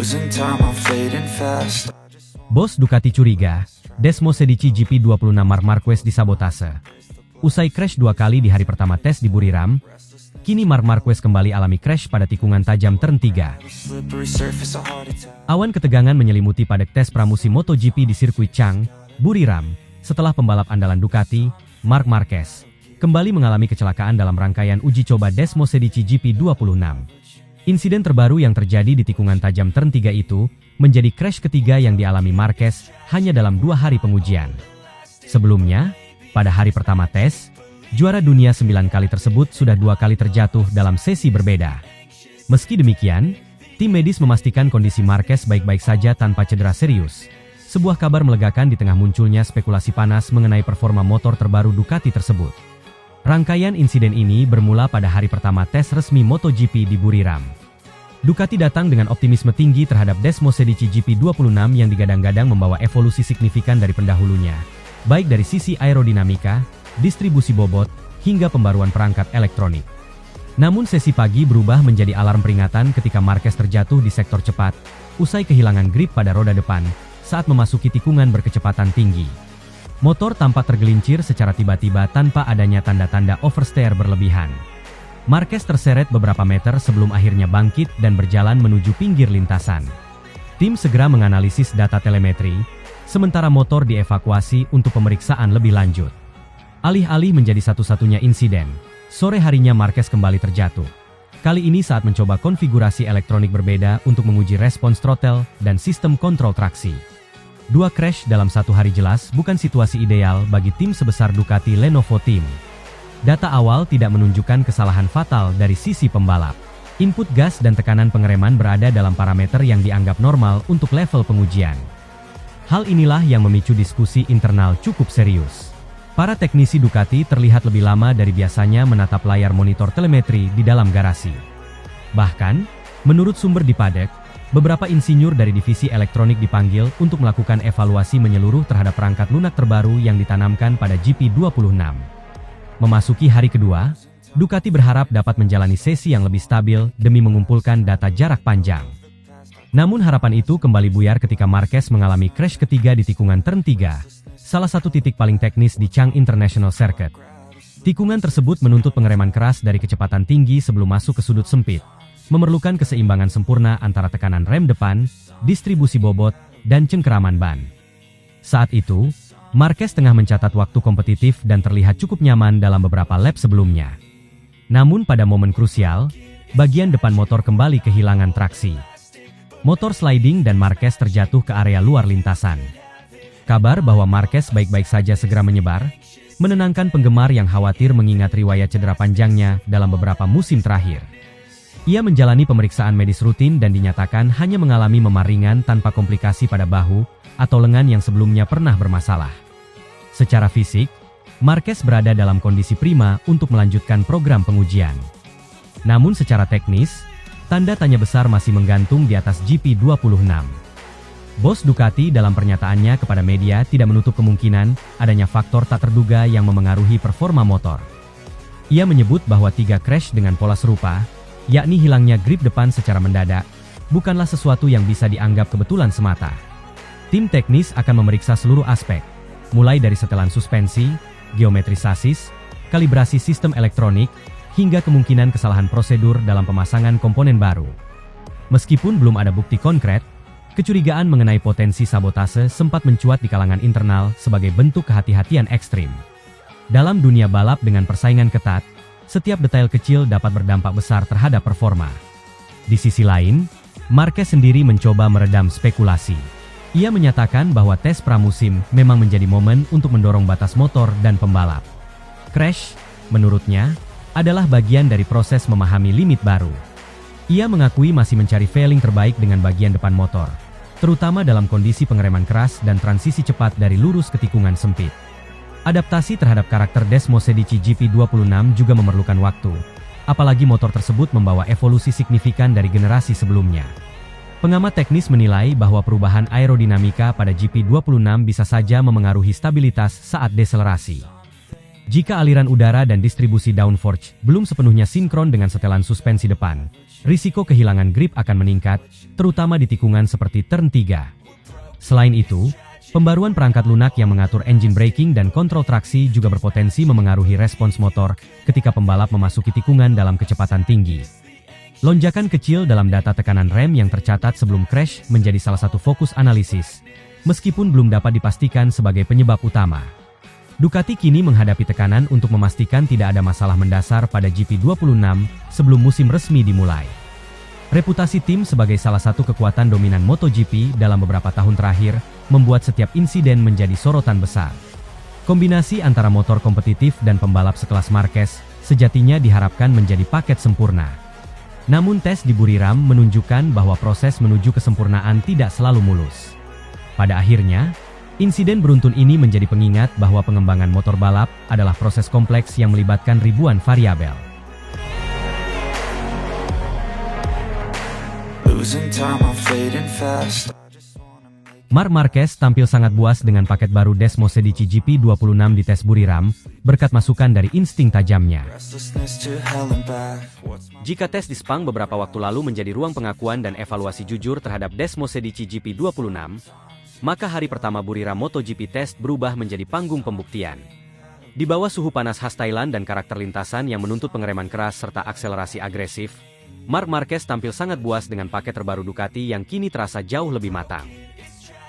Losing time, I'm fading fast. Bos Ducati curiga, Desmosedici GP26 Marc Marquez disabotase. Usai crash 2 kali di hari pertama tes di Buriram, kini Marc Marquez kembali alami crash pada tikungan tajam turn 3. Slippery surface, a heart attack. Awan ketegangan menyelimuti padek tes pramusim MotoGP di sirkuit Chang, Buriram, setelah pembalap andalan Ducati, Marc Marquez, kembali mengalami kecelakaan dalam rangkaian uji coba Desmosedici GP26. Insiden terbaru yang terjadi di tikungan tajam turn 3 itu, menjadi crash ketiga yang dialami Marquez hanya dalam 2 hari pengujian. Sebelumnya, pada hari pertama tes, juara dunia 9 kali tersebut sudah 2 kali terjatuh dalam sesi berbeda. Meski demikian, tim medis memastikan kondisi Marquez baik-baik saja tanpa cedera serius. Sebuah kabar melegakan di tengah munculnya spekulasi panas mengenai performa motor terbaru Ducati tersebut. Rangkaian insiden ini bermula pada hari pertama tes resmi MotoGP di Buriram. Ducati datang dengan optimisme tinggi terhadap Desmosedici GP26 yang digadang-gadang membawa evolusi signifikan dari pendahulunya, baik dari sisi aerodinamika, distribusi bobot, hingga pembaruan perangkat elektronik. Namun sesi pagi berubah menjadi alarm peringatan ketika Marquez terjatuh di sektor cepat, usai kehilangan grip pada roda depan, saat memasuki tikungan berkecepatan tinggi. Motor tampak tergelincir secara tiba-tiba tanpa adanya tanda-tanda oversteer berlebihan. Marquez terseret beberapa meter sebelum akhirnya bangkit dan berjalan menuju pinggir lintasan. Tim segera menganalisis data telemetri, sementara motor dievakuasi untuk pemeriksaan lebih lanjut. Alih-alih menjadi satu-satunya insiden, sore harinya Marquez kembali terjatuh. Kali ini saat mencoba konfigurasi elektronik berbeda untuk menguji respons throttle dan sistem kontrol traksi. 2 crash dalam 1 hari jelas bukan situasi ideal bagi tim sebesar Ducati Lenovo Team. Data awal tidak menunjukkan kesalahan fatal dari sisi pembalap. Input gas dan tekanan pengereman berada dalam parameter yang dianggap normal untuk level pengujian. Hal inilah yang memicu diskusi internal cukup serius. Para teknisi Ducati terlihat lebih lama dari biasanya menatap layar monitor telemetri di dalam garasi. Bahkan, menurut sumber di paddock, beberapa insinyur dari divisi elektronik dipanggil untuk melakukan evaluasi menyeluruh terhadap perangkat lunak terbaru yang ditanamkan pada GP26. Memasuki hari kedua, Ducati berharap dapat menjalani sesi yang lebih stabil demi mengumpulkan data jarak panjang. Namun harapan itu kembali buyar ketika Marquez mengalami crash ketiga di tikungan turn 3, salah satu titik paling teknis di Chang International Circuit. Tikungan tersebut menuntut pengereman keras dari kecepatan tinggi sebelum masuk ke sudut sempit, memerlukan keseimbangan sempurna antara tekanan rem depan, distribusi bobot, dan cengkeraman ban. Saat itu, Marquez tengah mencatat waktu kompetitif dan terlihat cukup nyaman dalam beberapa lap sebelumnya. Namun pada momen krusial, bagian depan motor kembali kehilangan traksi. Motor sliding dan Marquez terjatuh ke area luar lintasan. Kabar bahwa Marquez baik-baik saja segera menyebar, menenangkan penggemar yang khawatir mengingat riwayat cedera panjangnya dalam beberapa musim terakhir. Ia menjalani pemeriksaan medis rutin dan dinyatakan hanya mengalami memar ringan tanpa komplikasi pada bahu atau lengan yang sebelumnya pernah bermasalah. Secara fisik, Marquez berada dalam kondisi prima untuk melanjutkan program pengujian. Namun secara teknis, tanda tanya besar masih menggantung di atas GP26. Bos Ducati dalam pernyataannya kepada media tidak menutup kemungkinan adanya faktor tak terduga yang memengaruhi performa motor. Ia menyebut bahwa 3 crash dengan pola serupa, yakni hilangnya grip depan secara mendadak, bukanlah sesuatu yang bisa dianggap kebetulan semata. Tim teknis akan memeriksa seluruh aspek, mulai dari setelan suspensi, geometri sasis, kalibrasi sistem elektronik, hingga kemungkinan kesalahan prosedur dalam pemasangan komponen baru. Meskipun belum ada bukti konkret, kecurigaan mengenai potensi sabotase sempat mencuat di kalangan internal sebagai bentuk kehati-hatian ekstrim. Dalam dunia balap dengan persaingan ketat, setiap detail kecil dapat berdampak besar terhadap performa. Di sisi lain, Marquez sendiri mencoba meredam spekulasi. Ia menyatakan bahwa tes pramusim memang menjadi momen untuk mendorong batas motor dan pembalap. Crash, menurutnya, adalah bagian dari proses memahami limit baru. Ia mengakui masih mencari feeling terbaik dengan bagian depan motor, terutama dalam kondisi pengereman keras dan transisi cepat dari lurus ke tikungan sempit. Adaptasi terhadap karakter Desmosedici GP26 juga memerlukan waktu, apalagi motor tersebut membawa evolusi signifikan dari generasi sebelumnya. Pengamat teknis menilai bahwa perubahan aerodinamika pada GP26 bisa saja memengaruhi stabilitas saat deselerasi. Jika aliran udara dan distribusi downforce belum sepenuhnya sinkron dengan setelan suspensi depan, risiko kehilangan grip akan meningkat, terutama di tikungan seperti turn 3. Selain itu, pembaruan perangkat lunak yang mengatur engine braking dan kontrol traksi juga berpotensi memengaruhi respons motor ketika pembalap memasuki tikungan dalam kecepatan tinggi. Lonjakan kecil dalam data tekanan rem yang tercatat sebelum crash menjadi salah satu fokus analisis, meskipun belum dapat dipastikan sebagai penyebab utama. Ducati kini menghadapi tekanan untuk memastikan tidak ada masalah mendasar pada GP26 sebelum musim resmi dimulai. Reputasi tim sebagai salah satu kekuatan dominan MotoGP dalam beberapa tahun terakhir membuat setiap insiden menjadi sorotan besar. Kombinasi antara motor kompetitif dan pembalap sekelas Marquez sejatinya diharapkan menjadi paket sempurna. Namun tes di Buriram menunjukkan bahwa proses menuju kesempurnaan tidak selalu mulus. Pada akhirnya, insiden beruntun ini menjadi pengingat bahwa pengembangan motor balap adalah proses kompleks yang melibatkan ribuan variabel. Losing time, I'm fading fast. Marc Marquez tampil sangat buas dengan paket baru Desmosedici GP26 di tes Buriram, berkat masukan dari insting tajamnya. Restlessness to hell and back. Jika tes di Sepang beberapa waktu lalu menjadi ruang pengakuan dan evaluasi jujur terhadap Desmosedici GP26, maka hari pertama Buriram MotoGP Test berubah menjadi panggung pembuktian. Di bawah suhu panas khas Thailand dan karakter lintasan yang menuntut pengereman keras serta akselerasi agresif, Marc Marquez tampil sangat buas dengan paket terbaru Ducati yang kini terasa jauh lebih matang.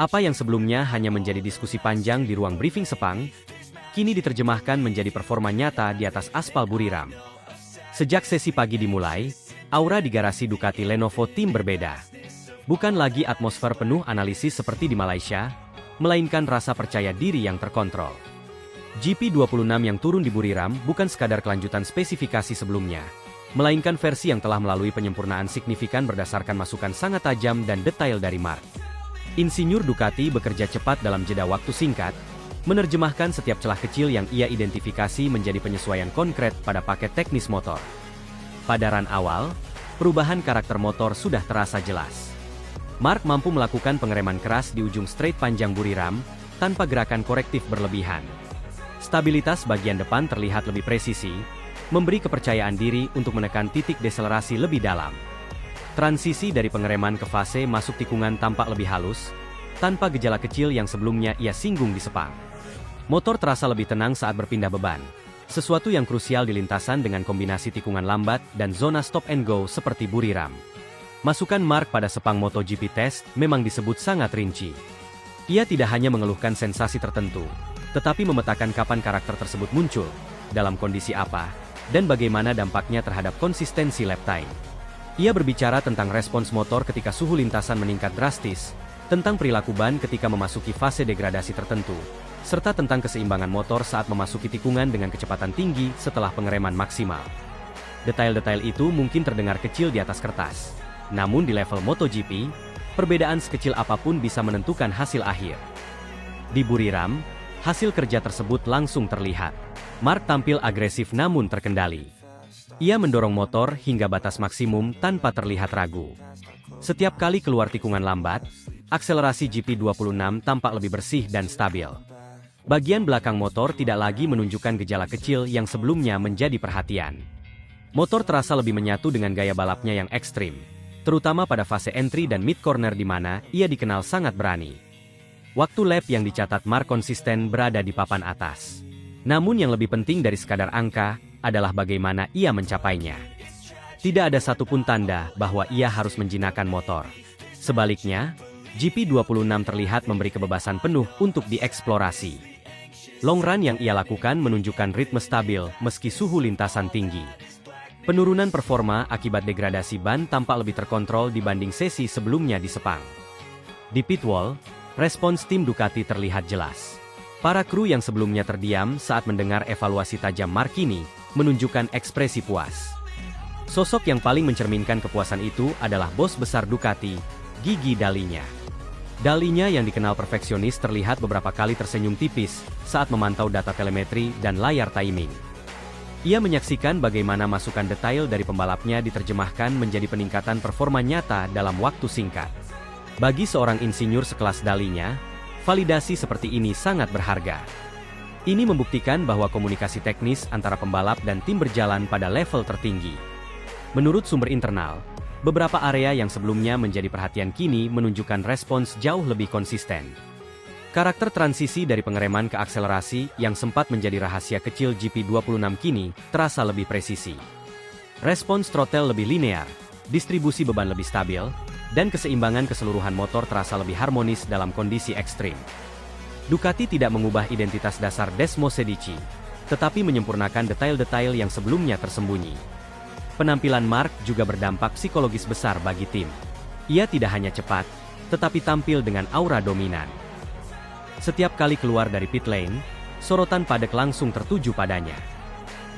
Apa yang sebelumnya hanya menjadi diskusi panjang di ruang briefing Sepang, kini diterjemahkan menjadi performa nyata di atas aspal Buriram. Sejak sesi pagi dimulai, aura di garasi Ducati Lenovo Team berbeda. Bukan lagi atmosfer penuh analisis seperti di Malaysia, melainkan rasa percaya diri yang terkontrol. GP26 yang turun di Buriram bukan sekadar kelanjutan spesifikasi sebelumnya, melainkan versi yang telah melalui penyempurnaan signifikan berdasarkan masukan sangat tajam dan detail dari Marc. Insinyur Ducati bekerja cepat dalam jeda waktu singkat, menerjemahkan setiap celah kecil yang ia identifikasi menjadi penyesuaian konkret pada paket teknis motor. Pada run awal, perubahan karakter motor sudah terasa jelas. Marc mampu melakukan pengereman keras di ujung straight panjang Buriram, tanpa gerakan korektif berlebihan. Stabilitas bagian depan terlihat lebih presisi, memberi kepercayaan diri untuk menekan titik deselerasi lebih dalam. Transisi dari pengereman ke fase masuk tikungan tampak lebih halus, tanpa gejala kecil yang sebelumnya ia singgung di Sepang. Motor terasa lebih tenang saat berpindah beban, sesuatu yang krusial di lintasan dengan kombinasi tikungan lambat dan zona stop and go seperti Buriram. Masukan Marc pada Sepang MotoGP Test memang disebut sangat rinci. Ia tidak hanya mengeluhkan sensasi tertentu, tetapi memetakan kapan karakter tersebut muncul, dalam kondisi apa, dan bagaimana dampaknya terhadap konsistensi lap time. Ia berbicara tentang respons motor ketika suhu lintasan meningkat drastis, tentang perilaku ban ketika memasuki fase degradasi tertentu, serta tentang keseimbangan motor saat memasuki tikungan dengan kecepatan tinggi setelah pengereman maksimal. Detail-detail itu mungkin terdengar kecil di atas kertas. Namun di level MotoGP, perbedaan sekecil apapun bisa menentukan hasil akhir. Di Buriram, hasil kerja tersebut langsung terlihat. Marc tampil agresif namun terkendali. Ia mendorong motor hingga batas maksimum tanpa terlihat ragu. Setiap kali keluar tikungan lambat, akselerasi GP26 tampak lebih bersih dan stabil. Bagian belakang motor tidak lagi menunjukkan gejala kecil yang sebelumnya menjadi perhatian. Motor terasa lebih menyatu dengan gaya balapnya yang ekstrim, terutama pada fase entry dan mid corner di mana ia dikenal sangat berani. Waktu lap yang dicatat Marc konsisten berada di papan atas. Namun yang lebih penting dari sekadar angka, adalah bagaimana ia mencapainya. Tidak ada satupun tanda bahwa ia harus menjinakkan motor. Sebaliknya, GP26 terlihat memberi kebebasan penuh untuk dieksplorasi. Long run yang ia lakukan menunjukkan ritme stabil meski suhu lintasan tinggi. Penurunan performa akibat degradasi ban tampak lebih terkontrol dibanding sesi sebelumnya di Sepang. Di pit wall, respons tim Ducati terlihat jelas. Para kru yang sebelumnya terdiam saat mendengar evaluasi tajam Marc kini menunjukkan ekspresi puas. Sosok yang paling mencerminkan kepuasan itu adalah bos besar Ducati, Gigi Dalinya. Dalinya yang dikenal perfeksionis terlihat beberapa kali tersenyum tipis saat memantau data telemetri dan layar timing. Ia menyaksikan bagaimana masukan detail dari pembalapnya diterjemahkan menjadi peningkatan performa nyata dalam waktu singkat. Bagi seorang insinyur sekelas Dalinya, validasi seperti ini sangat berharga. Ini membuktikan bahwa komunikasi teknis antara pembalap dan tim berjalan pada level tertinggi. Menurut sumber internal, Beberapa area yang sebelumnya menjadi perhatian kini menunjukkan respons jauh lebih konsisten. Karakter transisi dari pengereman ke akselerasi yang sempat menjadi rahasia kecil GP26 kini terasa lebih presisi. Respons throttle lebih linear, distribusi beban lebih stabil, dan keseimbangan keseluruhan motor terasa lebih harmonis dalam kondisi ekstrim. Ducati tidak mengubah identitas dasar Desmos Sedici, tetapi menyempurnakan detail-detail yang sebelumnya tersembunyi. Penampilan Marc juga berdampak psikologis besar bagi tim. Ia tidak hanya cepat, tetapi tampil dengan aura dominan. Setiap kali keluar dari pit lane, sorotan padek langsung tertuju padanya.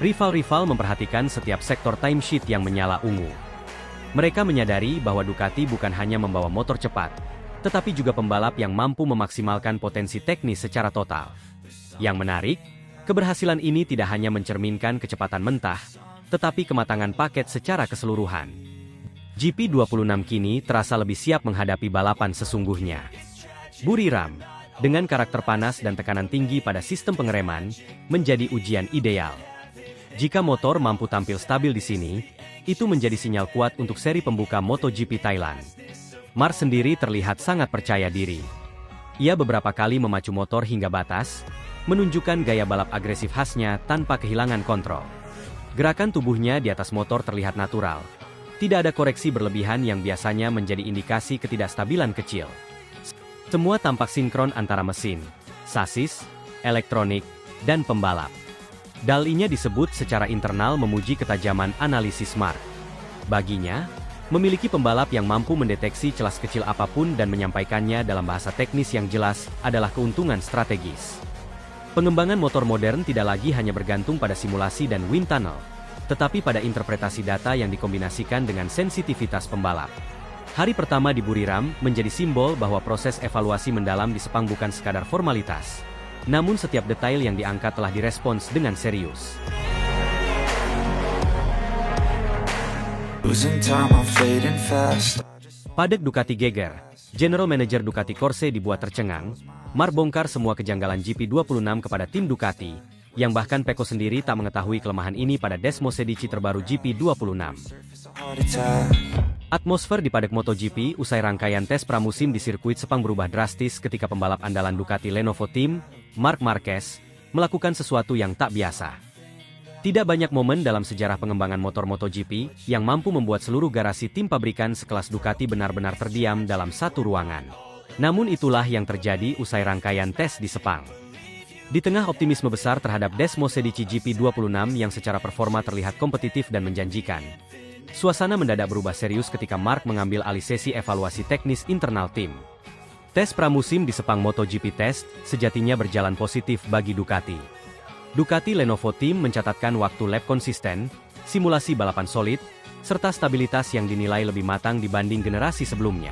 Rival-rival memperhatikan setiap sektor timesheet yang menyala ungu. Mereka menyadari bahwa Ducati bukan hanya membawa motor cepat, tetapi juga pembalap yang mampu memaksimalkan potensi teknis secara total. Yang menarik, keberhasilan ini tidak hanya mencerminkan kecepatan mentah, tetapi kematangan paket secara keseluruhan. GP26 kini terasa lebih siap menghadapi balapan sesungguhnya. Buriram, dengan karakter panas dan tekanan tinggi pada sistem pengereman, menjadi ujian ideal. Jika motor mampu tampil stabil di sini, itu menjadi sinyal kuat untuk seri pembuka MotoGP Thailand. Marc sendiri terlihat sangat percaya diri. Ia beberapa kali memacu motor hingga batas, menunjukkan gaya balap agresif khasnya tanpa kehilangan kontrol. Gerakan tubuhnya di atas motor terlihat natural. Tidak ada koreksi berlebihan yang biasanya menjadi indikasi ketidakstabilan kecil. Semua tampak sinkron antara mesin, sasis, elektronik, dan pembalap. Dal-nya disebut secara internal memuji ketajaman analisis Marc. Baginya, memiliki pembalap yang mampu mendeteksi celah kecil apapun dan menyampaikannya dalam bahasa teknis yang jelas adalah keuntungan strategis. Pengembangan motor modern tidak lagi hanya bergantung pada simulasi dan wind tunnel, tetapi pada interpretasi data yang dikombinasikan dengan sensitivitas pembalap. Hari pertama di Buriram menjadi simbol bahwa proses evaluasi mendalam di Sepang bukan sekadar formalitas. Namun setiap detail yang diangkat telah direspons dengan serius. Padek Ducati geger, General Manager Ducati Corse dibuat tercengang. Marc bongkar semua kejanggalan GP26 kepada tim Ducati, yang bahkan Pecco sendiri tak mengetahui kelemahan ini pada Desmos Sedici terbaru GP26. Atmosfer di padek MotoGP usai rangkaian tes pramusim di sirkuit Sepang berubah drastis ketika pembalap andalan Ducati Lenovo Team, Marc Marquez, melakukan sesuatu yang tak biasa. Tidak banyak momen dalam sejarah pengembangan motor MotoGP yang mampu membuat seluruh garasi tim pabrikan sekelas Ducati benar-benar terdiam dalam satu ruangan. Namun itulah yang terjadi usai rangkaian tes di Sepang. Di tengah optimisme besar terhadap Desmos Sedici GP26 yang secara performa terlihat kompetitif dan menjanjikan, suasana mendadak berubah serius ketika Marc mengambil alih sesi evaluasi teknis internal tim. Tes pramusim di Sepang MotoGP Test sejatinya berjalan positif bagi Ducati. Ducati Lenovo Team mencatatkan waktu lap konsisten, simulasi balapan solid, serta stabilitas yang dinilai lebih matang dibanding generasi sebelumnya.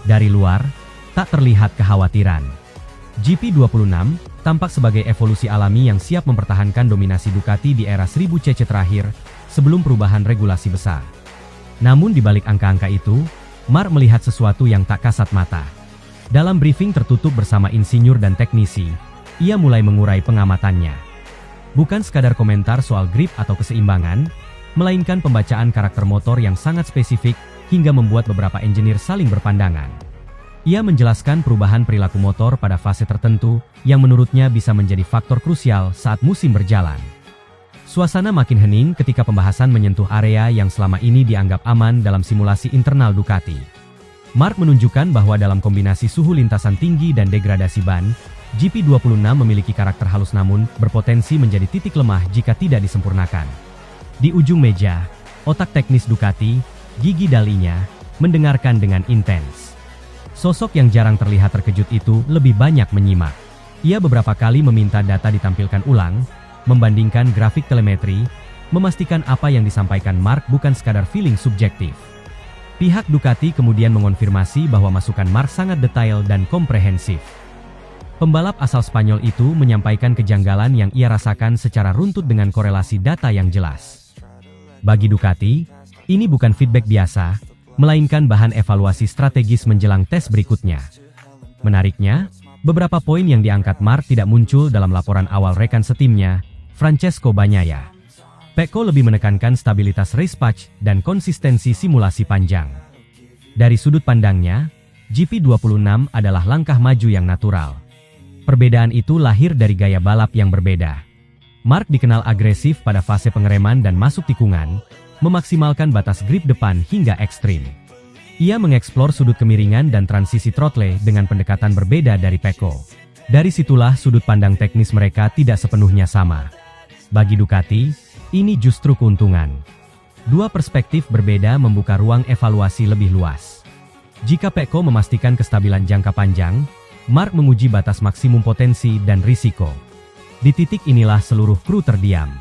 Dari luar, tak terlihat kekhawatiran. GP26 tampak sebagai evolusi alami yang siap mempertahankan dominasi Ducati di era 1000 cc terakhir, sebelum perubahan regulasi besar. Namun di balik angka-angka itu, Marc melihat sesuatu yang tak kasat mata. Dalam briefing tertutup bersama insinyur dan teknisi, ia mulai mengurai pengamatannya. Bukan sekadar komentar soal grip atau keseimbangan, melainkan pembacaan karakter motor yang sangat spesifik, hingga membuat beberapa engineer saling berpandangan. Ia menjelaskan perubahan perilaku motor pada fase tertentu, yang menurutnya bisa menjadi faktor krusial saat musim berjalan. Suasana makin hening ketika pembahasan menyentuh area yang selama ini dianggap aman dalam simulasi internal Ducati. Marc menunjukkan bahwa dalam kombinasi suhu lintasan tinggi dan degradasi ban, GP26 memiliki karakter halus namun berpotensi menjadi titik lemah jika tidak disempurnakan. Di ujung meja, otak teknis Ducati, Gigi Dalinya, mendengarkan dengan intens. Sosok yang jarang terlihat terkejut itu lebih banyak menyimak. Ia beberapa kali meminta data ditampilkan ulang, membandingkan grafik telemetri, memastikan apa yang disampaikan Marc bukan sekadar feeling subjektif. Pihak Ducati kemudian mengonfirmasi bahwa masukan Marc sangat detail dan komprehensif. Pembalap asal Spanyol itu menyampaikan kejanggalan yang ia rasakan secara runtut dengan korelasi data yang jelas. Bagi Ducati, ini bukan feedback biasa, melainkan bahan evaluasi strategis menjelang tes berikutnya. Menariknya, beberapa poin yang diangkat Marc tidak muncul dalam laporan awal rekan setimnya, Francesco Bagnaia. Pecco lebih menekankan stabilitas race patch dan konsistensi simulasi panjang. Dari sudut pandangnya, GP26 adalah langkah maju yang natural. Perbedaan itu lahir dari gaya balap yang berbeda. Mark dikenal agresif pada fase pengereman dan masuk tikungan, memaksimalkan batas grip depan hingga ekstrim. Ia mengeksplor sudut kemiringan dan transisi throttle dengan pendekatan berbeda dari Pecco. Dari situlah sudut pandang teknis mereka tidak sepenuhnya sama. Bagi Ducati, ini justru keuntungan. Dua perspektif berbeda membuka ruang evaluasi lebih luas. Jika Pecco memastikan kestabilan jangka panjang, Mark menguji batas maksimum potensi dan risiko. Di titik inilah seluruh kru terdiam.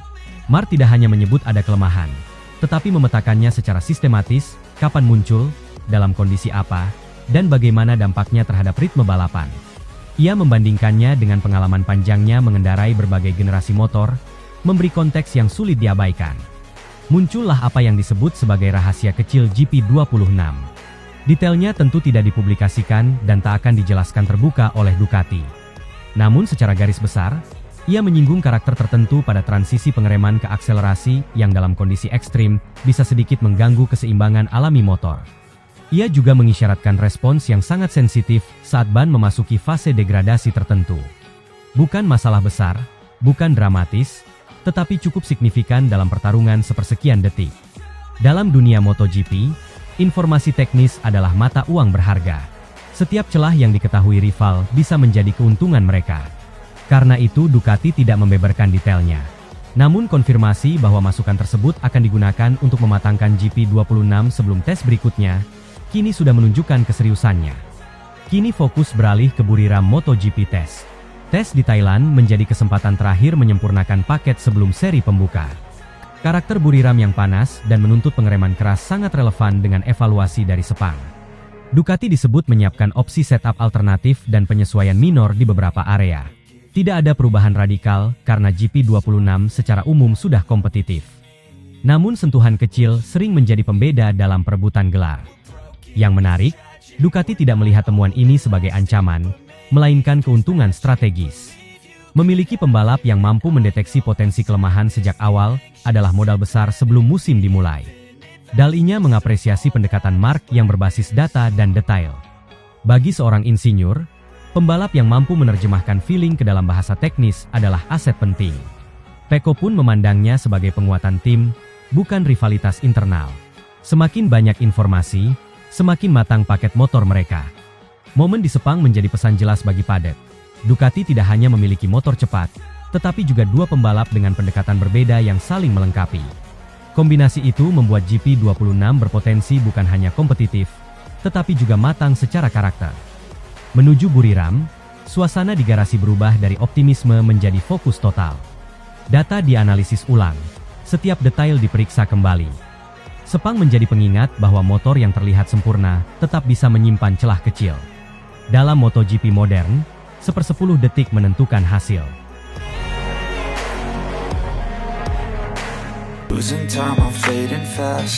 Mark tidak hanya menyebut ada kelemahan, tetapi memetakannya secara sistematis, kapan muncul, dalam kondisi apa, dan bagaimana dampaknya terhadap ritme balapan. Ia membandingkannya dengan pengalaman panjangnya mengendarai berbagai generasi motor, memberi konteks yang sulit diabaikan. Muncullah apa yang disebut sebagai rahasia kecil GP26. Detailnya tentu tidak dipublikasikan dan tak akan dijelaskan terbuka oleh Ducati. Namun secara garis besar, ia menyinggung karakter tertentu pada transisi pengereman ke akselerasi yang dalam kondisi ekstrim bisa sedikit mengganggu keseimbangan alami motor. Ia juga mengisyaratkan respons yang sangat sensitif saat ban memasuki fase degradasi tertentu. Bukan masalah besar, bukan dramatis, tetapi cukup signifikan dalam pertarungan sepersekian detik. Dalam dunia MotoGP, informasi teknis adalah mata uang berharga. Setiap celah yang diketahui rival bisa menjadi keuntungan mereka. Karena itu Ducati tidak membeberkan detailnya. Namun konfirmasi bahwa masukan tersebut akan digunakan untuk mematangkan GP26 sebelum tes berikutnya, kini sudah menunjukkan keseriusannya. Kini fokus beralih ke Buriram MotoGP Test. Tes di Thailand menjadi kesempatan terakhir menyempurnakan paket sebelum seri pembuka. Karakter Buriram yang panas dan menuntut pengereman keras sangat relevan dengan evaluasi dari Sepang. Ducati disebut menyiapkan opsi setup alternatif dan penyesuaian minor di beberapa area. Tidak ada perubahan radikal karena GP26 secara umum sudah kompetitif. Namun sentuhan kecil sering menjadi pembeda dalam perebutan gelar. Yang menarik, Ducati tidak melihat temuan ini sebagai ancaman, melainkan keuntungan strategis. Memiliki pembalap yang mampu mendeteksi potensi kelemahan sejak awal adalah modal besar sebelum musim dimulai. Dalinya mengapresiasi pendekatan Mark yang berbasis data dan detail. Bagi seorang insinyur, pembalap yang mampu menerjemahkan feeling ke dalam bahasa teknis adalah aset penting. Pecco pun memandangnya sebagai penguatan tim, bukan rivalitas internal. Semakin banyak informasi, semakin matang paket motor mereka. Momen di Sepang menjadi pesan jelas bagi Padet. Ducati tidak hanya memiliki motor cepat, tetapi juga dua pembalap dengan pendekatan berbeda yang saling melengkapi. Kombinasi itu membuat GP26 berpotensi bukan hanya kompetitif, tetapi juga matang secara karakter. Menuju Buriram, suasana di garasi berubah dari optimisme menjadi fokus total. Data dianalisis ulang, setiap detail diperiksa kembali. Sepang menjadi pengingat bahwa motor yang terlihat sempurna tetap bisa menyimpan celah kecil. Dalam MotoGP modern, 1/10 detik menentukan hasil. Losing time, I'm fading fast.